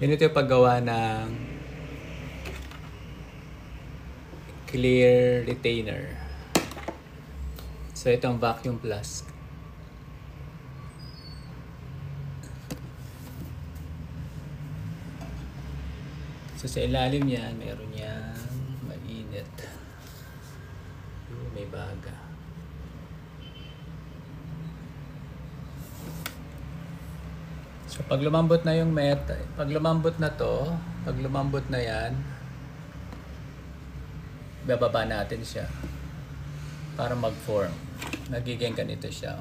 Ganito yung paggawa ng clear retainer. So itong vacuum flask. So sa ilalim yan, meron yan mainit. May baga. So pag lumambot na yung pag lumambot na to, pag lumambot na yan, bababa natin siya para mag-form. Nagiging ganito siya.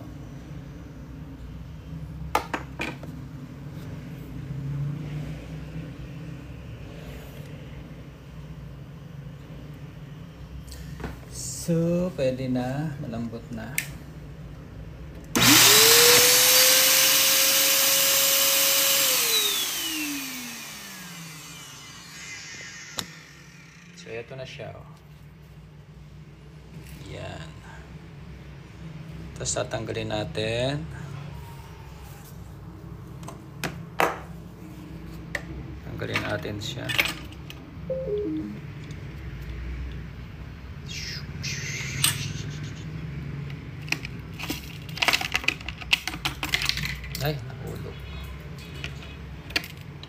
So, pwede na, malambot na. So, ito na siya. Yan. Tapos tatanggalin natin. Tanggalin natin siya. Ay, nahulog.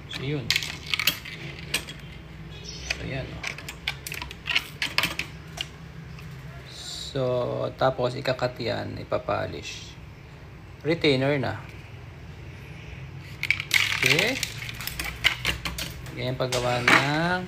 So, yun. So, yan. So, tapos ikakat yan, ipapolish. Retainer na. Okay. Ganyan paggawa ng